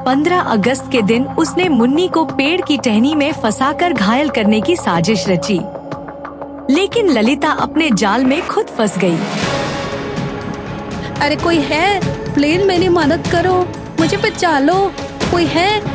15 अगस्त के दिन उसने मुन्नी को पेड़ की टहनी में फंसाकर घायल करने की साजिश रची, लेकिन ललिता अपने जाल में खुद फंस गई। अरे कोई है? प्लीज मेरी मदद करो, मुझे बचा लो, कोई है?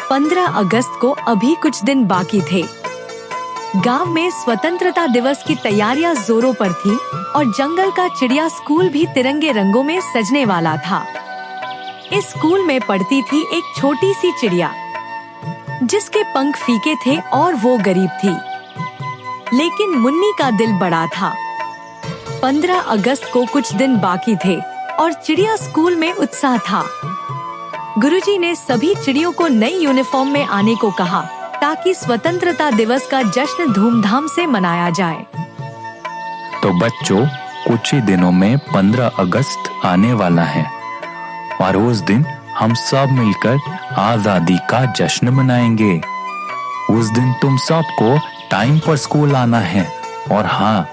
15 अगस्त को अभी कुछ दिन बाकी थे। गांव में स्वतंत्रता दिवस की तैयारियां जोरों पर थी और जंगल का चिड़िया स्कूल भी तिरंगे रंगों में सजने वाला था। इस स्कूल में पढ़ती थी एक छोटी सी चिड़िया, जिसके पंख फीके थे और वो गरीब थी, लेकिन मुन्नी का दिल बड़ा था। 15 अगस्त को कुछ दिन बाकी थे और चिड़िया स्कूल में उत्साह था। गुरुजी ने सभी चिड़ियों को नई यूनिफॉर्म में आने को कहा ताकि स्वतंत्रता दिवस का जश्न धूमधाम से मनाया जाए। तो बच्चों, कुछ ही दिनों में 15 अगस्त आने वाला है और उस दिन हम सब मिलकर आजादी का जश्न मनाएंगे। उस दिन तुम सबको टाइम पर स्कूल आना है और हाँ,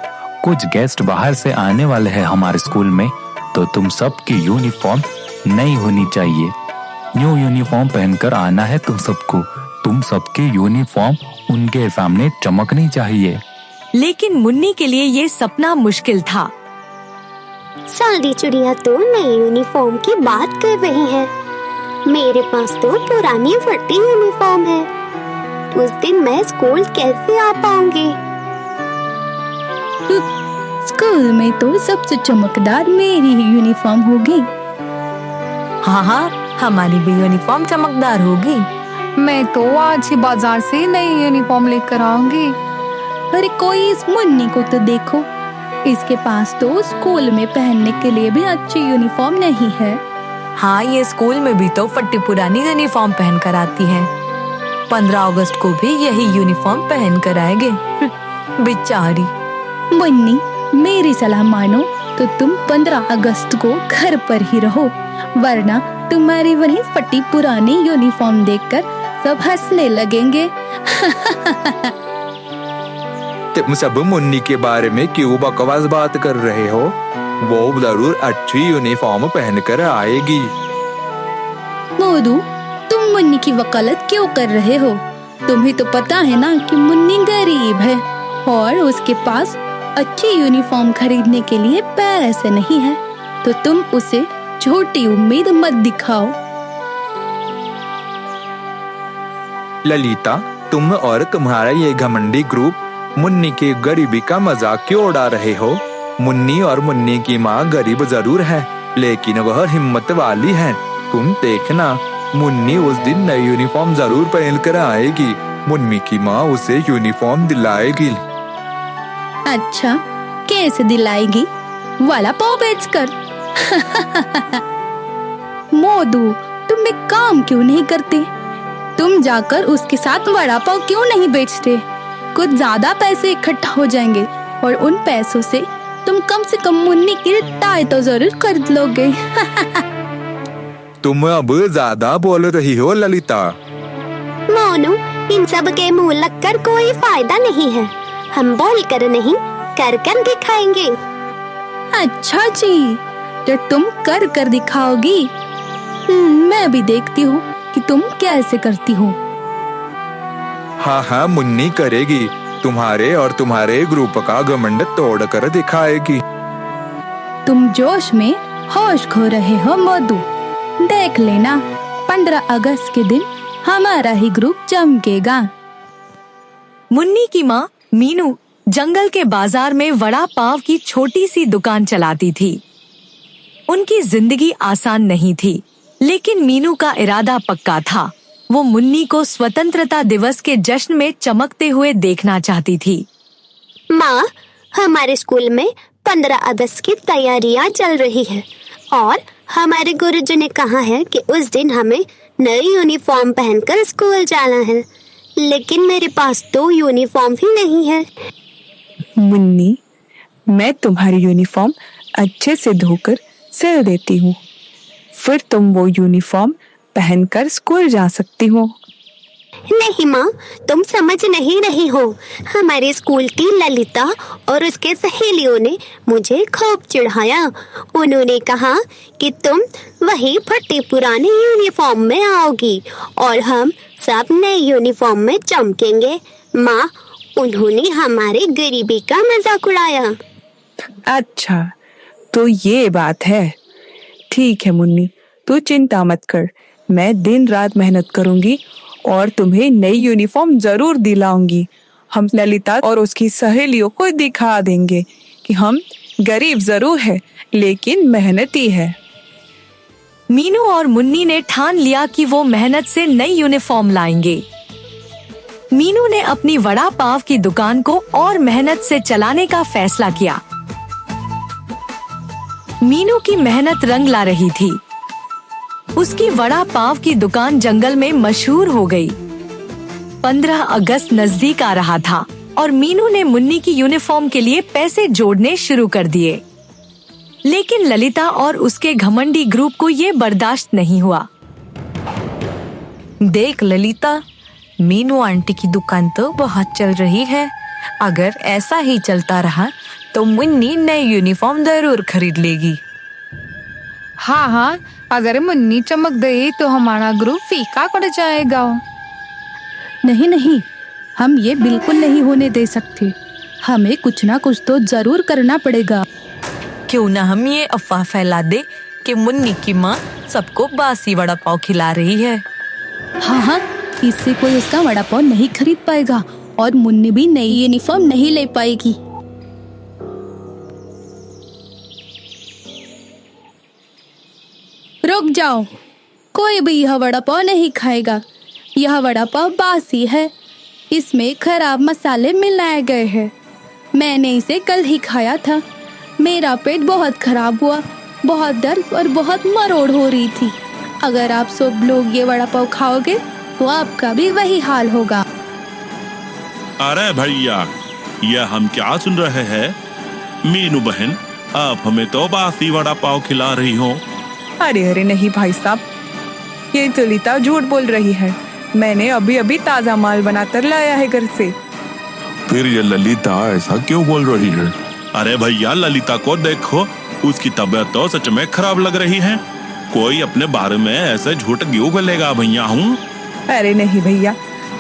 कुछ गेस्ट बाहर से आने वाले हैं हमारे स्कूल में, तो तुम सबकी यूनिफॉर्म नई होनी चाहिए। न्यू यूनिफॉर्म पहनकर आना है तुम सबको। तुम सबकी यूनिफॉर्म उनके सामने चमकनी चाहिए। लेकिन मुन्नी के लिए ये सपना मुश्किल था। सादी चिड़िया तो नई यूनिफॉर्म की बात कर रही है, मेरे पास तो पुरानी फटी यूनिफॉर्म है। उस दिन मैं स्कूल कैसे आ पाऊंगी? स्कूल में तो सबसे चमकदार मेरी ही यूनिफॉर्म होगी। हाँ, हमारी भी यूनिफॉर्म चमकदार होगी। मैं तो आज ही बाजार से नई यूनिफॉर्म लेकर आऊंगी। अरे कोई इस मुन्नी को तो देखो, इसके पास तो स्कूल में पहनने के लिए भी अच्छी यूनिफॉर्म नहीं है। हाँ, ये स्कूल में भी तो फटी पुरानी यूनिफॉर्म पहन कर आती है। 15 अगस्त को भी यही यूनिफॉर्म पहन कर आएंगे। बेचारी। मुन्नी, मेरी सलाह मानो तो तुम 15 अगस्त को घर पर ही रहो, वरना तुम्हारी वही फटी पुरानी यूनिफॉर्म देखकर सब हंसने लगेंगे। तुम सब मुन्नी के बारे में क्यों बकवास बात कर रहे हो? वो जरूर अच्छी यूनिफॉर्म पहनकर आएगी। मोदू, तुम मुन्नी की वकालत क्यों कर रहे हो? तुम्हें तो पता है ना कि मुन्नी गरीब है और उसके पास अच्छी यूनिफॉर्म खरीदने के लिए पैसे नहीं है, तो तुम उसे झूठी उम्मीद मत दिखाओ। ललिता, तुम और तुम्हारा ये घमंडी ग्रुप मुन्नी की गरीबी का मजाक क्यों उड़ा रहे हो? मुन्नी और मुन्नी की माँ गरीब जरूर है, लेकिन वह हिम्मत वाली है। तुम देखना, मुन्नी उस दिन नई यूनिफॉर्म जरूर पहन कर आएगी। मुन्नी की माँ उसे यूनिफॉर्म दिलाएगी। अच्छा, कैसे दिलाएगी? वाला पाव बेचकर। मोदू, तुम एक काम क्यों नहीं करते? तुम जाकर उसके साथ वड़ा पाव क्यों नहीं बेचते? कुछ ज्यादा पैसे इकट्ठा हो जाएंगे और उन पैसों से तुम कम से कम मुन्नी की टाई तो जरूर खरीद लोगे। तुम अब ज्यादा बोल रही हो ललिता। मोनू, इन सब के मुंह लगकर कोई फायदा नहीं है। हम बोल कर नहीं, कर कर दिखाएंगे। अच्छा जी, तो तुम कर कर दिखाओगी। मैं भी देखती हूँ कि तुम कैसे करती हो। हाँ, मुन्नी करेगी। तुम्हारे और तुम्हारे ग्रुप का घमंड तोड़ कर दिखाएगी। तुम जोश में होश खो रहे हो मोदू। देख लेना, 15 अगस्त के दिन हमारा ही ग्रुप चमकेगा। मुन्नी की माँ मीनू जंगल के बाजार में वड़ा पाव की छोटी सी दुकान चलाती थी। उनकी जिंदगी आसान नहीं थी, लेकिन मीनू का इरादा पक्का था। वो मुन्नी को स्वतंत्रता दिवस के जश्न में चमकते हुए देखना चाहती थी। माँ, हमारे स्कूल में 15 अगस्त की तैयारियां चल रही है और हमारे गुरुजी ने कहा है कि उस दिन हमें नई यूनिफॉर्म पहनकर स्कूल जाना है, लेकिन मेरे पास तो यूनिफॉर्म ही नहीं है। मुन्नी, मैं तुम्हारी यूनिफॉर्म अच्छे से धोकर सिल देती हूँ, फिर तुम वो यूनिफॉर्म पहनकर स्कूल जा सकती हो। नहीं माँ, तुम समझ नहीं रही हो। हमारे स्कूल की ललिता और उसके सहेलियों ने मुझे खूब चिढ़ाया। उन्होंने कहा कि तुम वही फटी पुरानी यूनिफॉर्म में आओगी और हम सब नए यूनिफॉर्म में चमकेंगे। माँ, उन्होंने हमारे गरीबी का मजाक उड़ाया। अच्छा, तो ये बात है। ठीक है मुन्नी, तू चिंता मत कर, मैं दिन रात मेहनत करूंगी और तुम्हें नई यूनिफॉर्म जरूर दिलाऊंगी। हम ललिता और उसकी सहेलियों को दिखा देंगे कि हम गरीब जरूर है लेकिन मेहनती है। मीनू और मुन्नी ने ठान लिया कि वो मेहनत से नई यूनिफॉर्म लाएंगे। मीनू ने अपनी वड़ा पाव की दुकान को और मेहनत से चलाने का फैसला किया। मीनू की मेहनत रंग ला रही थी। उसकी वड़ा पाव की दुकान जंगल में मशहूर हो गई। 15 अगस्त नजदीक आ रहा था और मीनू ने मुन्नी की यूनिफॉर्म के लिए पैसे जोड़ने शुरू कर दिए। लेकिन ललिता और उसके घमंडी ग्रुप को ये बर्दाश्त नहीं हुआ। देख ललिता, मीनू आंटी की दुकान तो बहुत चल रही है। अगर ऐसा ही चलता रहा तो मुन्नी नई यूनिफॉर्म जरूर खरीद लेगी। हाँ हाँ, अगर मुन्नी चमक गई तो हमारा ग्रुप फीका पड़ जाएगा। नहीं नहीं, हम ये बिल्कुल नहीं होने दे सकते। हमें कुछ ना कुछ तो जरूर करना पड़ेगा। क्यों ना हम ये अफवाह फैला दे कि मुन्नी की माँ सबको बासी वड़ा पाव खिला रही है। हाँ हाँ, इससे कोई उसका वड़ा पाव नहीं खरीद पाएगा और मुन्नी भी नई यूनिफॉर्म नहीं ले पाएगी। रुक जाओ, कोई भी यह वड़ा पाव नहीं खाएगा। यह वड़ा पाव बासी है, इसमें खराब मसाले मिलाए गए हैं। मैंने इसे कल ही खाया था। मेरा पेट बहुत खराब हुआ, बहुत दर्द और बहुत मरोड़ हो रही थी। अगर आप सब लोग ये वड़ा पाव खाओगे तो आपका भी वही हाल होगा। अरे भैया, यह हम क्या सुन रहे हैं? मीनू बहन, आप हमें तो बासी वड़ा पाव खिला रही हो। अरे अरे नहीं भाई साहब, ये ललिता झूठ बोल रही है। मैंने अभी अभी ताजा माल बनाकर लाया है घर से। फिर ये ललिता ऐसा क्यों बोल रही है? अरे भैया, ललिता को देखो, उसकी तबीयत तो सच में खराब लग रही है। कोई अपने बारे में ऐसे झूठ क्यों बोलेगा भैया? हूँ अरे नहीं भैया,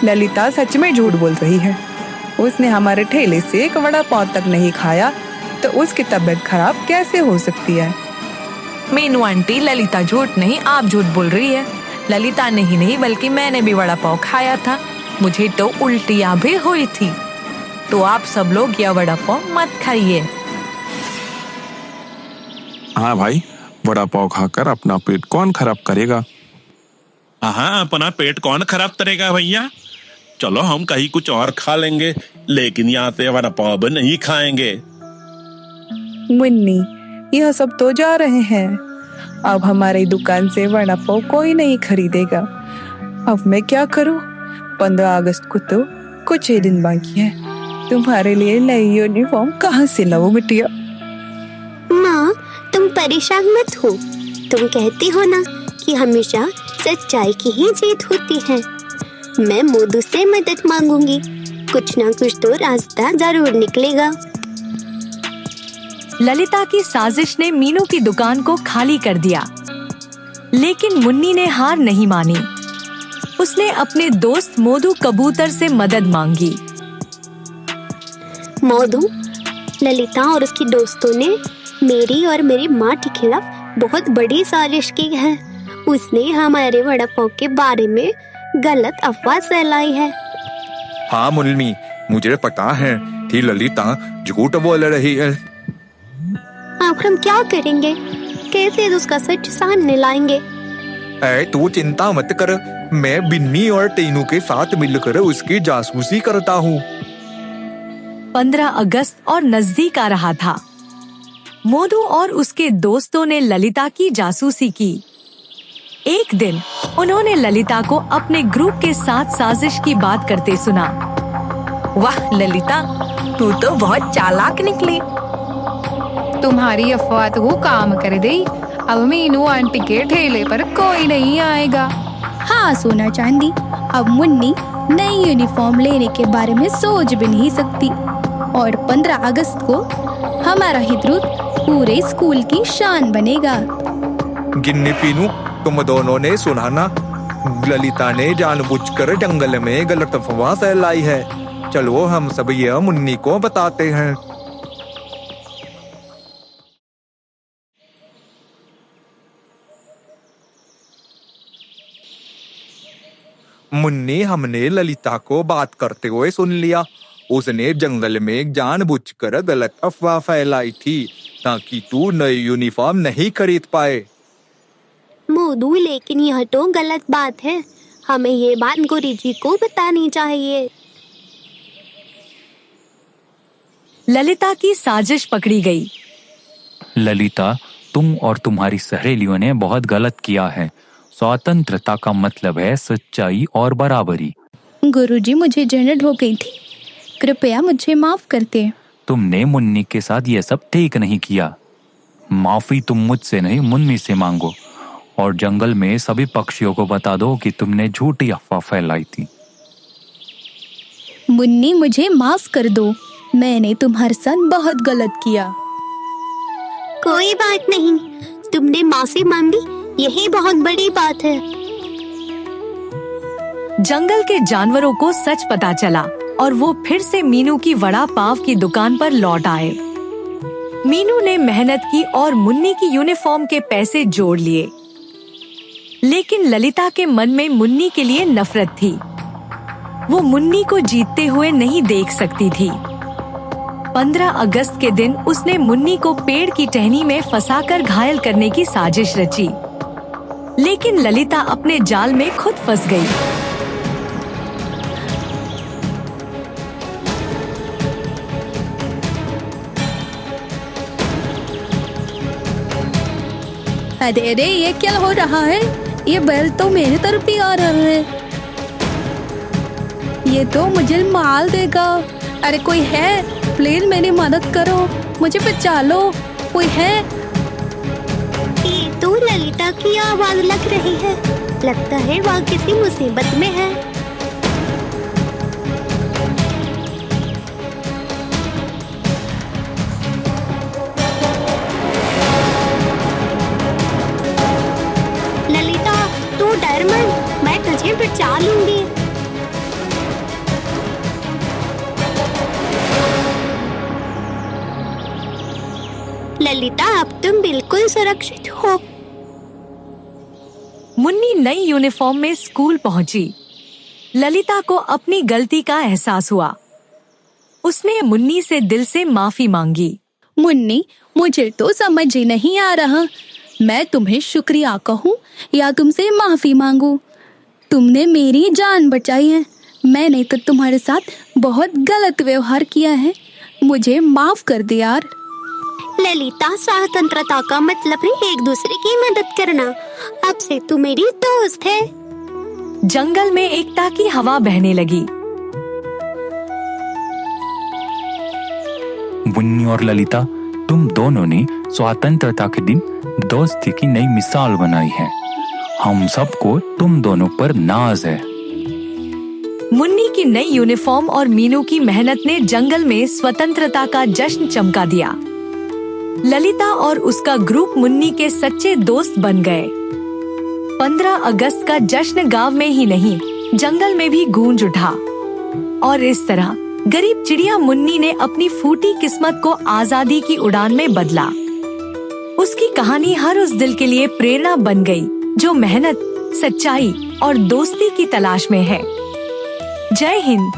ललिता सच में झूठ बोल रही है। उसने हमारे ठेले से एक वड़ा पाव तक नहीं खाया तो उसकी तबीयत खराब कैसे हो सकती है? मीनू आंटी, ललिता झूठ नहीं, आप झूठ बोल रही है। ललिता नहीं बल्कि मैंने भी वड़ा पाव खाया था। मुझे तो उल्टियाँ भी हुई थी। तो आप सब लोग यह वड़ा पाव मत खाइए। हाँ भाई, वड़ा पाव खाकर अपना पेट कौन खराब करेगा? हाँ, अपना पेट कौन खराब करेगा भैया? चलो हम कहीं कुछ और खा लेंगे, लेकिन यहाँ से वड़ा पाव नहीं खाएंगे। मुन्नी, यह सब तो जा रहे हैं। अब हमारी दुकान से वड़ा पाव कोई नहीं खरीदेगा। अब मैं क्या करूं? 15 अगस्त को तो कुछ ही दिन बाकी है। तुम्हारे लिए नई यूनिफॉर्म कहाँ से लाऊं बिटिया? माँ, तुम परेशान मत हो। तुम कहती हो ना कि हमेशा सच्चाई की ही जीत होती है। मैं मोदू से मदद मांगूंगी, कुछ ना कुछ तो रास्ता जरूर निकलेगा। ललिता की साजिश ने मीनू की दुकान को खाली कर दिया, लेकिन मुन्नी ने हार नहीं मानी। उसने अपने दोस्त मोदू कबूतर से मदद मांगी। मोदू, ललिता और उसकी दोस्तों ने मेरी और मेरी माँ के खिलाफ बहुत बड़ी साजिश की है। उसने हमारे वड़ा पाव के बारे में गलत अफवाह फैलाई है। हाँ मुन्नी, मुझे पता है कि ललिता झूठ बोल रही है। अब हम क्या करेंगे? कैसे उसका सच सामने लाएंगे? तू चिंता मत कर, मैं बिन्नी और टीनू के साथ मिलकर उसकी जासूसी करता हूँ। 15 अगस्त और नजदीक आ रहा था। मोदू और उसके दोस्तों ने ललिता की जासूसी की। एक दिन उन्होंने ललिता को अपने ग्रुप के साथ साजिश की बात करते सुना। वाह ललिता, तू तो बहुत चालाक निकली। तुम्हारी अफवाह तो वो काम कर दी। अब मीनू आंटी के ठेले पर कोई नहीं आएगा। हाँ सोना चांदी, अब मुन्नी नई यूनिफॉर्म लेने के बारे में सोच भी नहीं सकती। और 15 अगस्त को हमारा हितरूत पूरे स्कूल की शान बनेगा। गिन्नी पीनू, तुम दोनों ने सुना ना, ललिता ने जानबूझकर जंगल में गलत अफवाह फैलाई है। चलो हम सब यह मुन्नी को बताते हैं। मुन्नी, हमने ललिता को बात करते हुए सुन लिया। उसने जंगल में जानबूझकर गलत अफवाह फैलाई थी ताकि तू नई यूनिफॉर्म नहीं खरीद पाए। मोदू, लेकिन यह तो गलत बात है। हमें ये बात गुरुजी को बतानी चाहिए। ललिता की साजिश पकड़ी गई। ललिता, तुम और तुम्हारी सहेलियों ने बहुत गलत किया है। स्वतंत्रता का मतलब है सच्चाई और बराबरी। गुरुजी, मुझे जलन हो गई थी, कृपया मुझे माफ करते। तुमने मुन्नी के साथ ये सब ठीक नहीं किया। माफी तुम मुझसे नहीं, मुन्नी से मांगो। और जंगल में सभी पक्षियों को बता दो कि तुमने झूठी अफवाह फैलाई थी। मुन्नी, मुझे माफ कर दो, मैंने तुम्हारे साथ बहुत गलत किया। कोई बात नहीं, तुमने माफी मांगी, यही बहुत बड़ी बात है। जंगल के जानवरों को सच पता चला और वो फिर से मीनू की वड़ा पाव की दुकान पर लौट आए। मीनू ने मेहनत की और मुन्नी की यूनिफॉर्म के पैसे जोड़ लिए, लेकिन ललिता के मन में मुन्नी के लिए नफरत थी। वो मुन्नी को जीतते हुए नहीं देख सकती थी। 15 अगस्त के दिन उसने मुन्नी को पेड़ की टहनी में फंसाकर घायल करने की साजिश रची, लेकिन ललिता अपने जाल में खुद फंस गई। अरे अरे, ये क्या हो रहा है? ये बैल तो मेरी तरफ ही आ रहा है। ये तो मुझे मार देगा। अरे कोई है? प्लीज मेरी मदद करो, मुझे बचा लो, कोई है? ये तो ललिता की आवाज लग रही है। लगता है वह किसी मुसीबत में है। ललिता, तू डर मत, मैं तुझे बचा लूंगी। ललिता, अब तुम बिल्कुल सुरक्षित हो। मुन्नी नई यूनिफॉर्म में स्कूल पहुंची। ललिता को अपनी गलती का एहसास हुआ। उसने मुन्नी से दिल से माफी मांगी। मुन्नी, मुझे तो समझ ही नहीं आ रहा, मैं तुम्हें शुक्रिया कहूँ या तुमसे माफी मांगू। तुमने मेरी जान बचाई है। मैंने तो तुम्हारे साथ बहुत गलत व्यवहार किया है, मुझे माफ कर दे यार। ललिता, स्वतंत्रता का मतलब है एक दूसरे की मदद करना। अब से तू मेरी दोस्त है। जंगल में एकता की हवा बहने लगी। मुन्नी और ललिता, तुम दोनों ने स्वतंत्रता के दिन दोस्ती की नई मिसाल बनाई है। हम सबको तुम दोनों पर नाज है। मुन्नी की नई यूनिफॉर्म और मीनू की मेहनत ने जंगल में स्वतंत्रता का जश्न चमका दिया। ललिता और उसका ग्रुप मुन्नी के सच्चे दोस्त बन गए। 15 अगस्त का जश्न गांव में ही नहीं, जंगल में भी गूंज उठा। और इस तरह गरीब चिड़िया मुन्नी ने अपनी फूटी किस्मत को आजादी की उड़ान में बदला। उसकी कहानी हर उस दिल के लिए प्रेरणा बन गई जो मेहनत, सच्चाई और दोस्ती की तलाश में है। जय हिंद।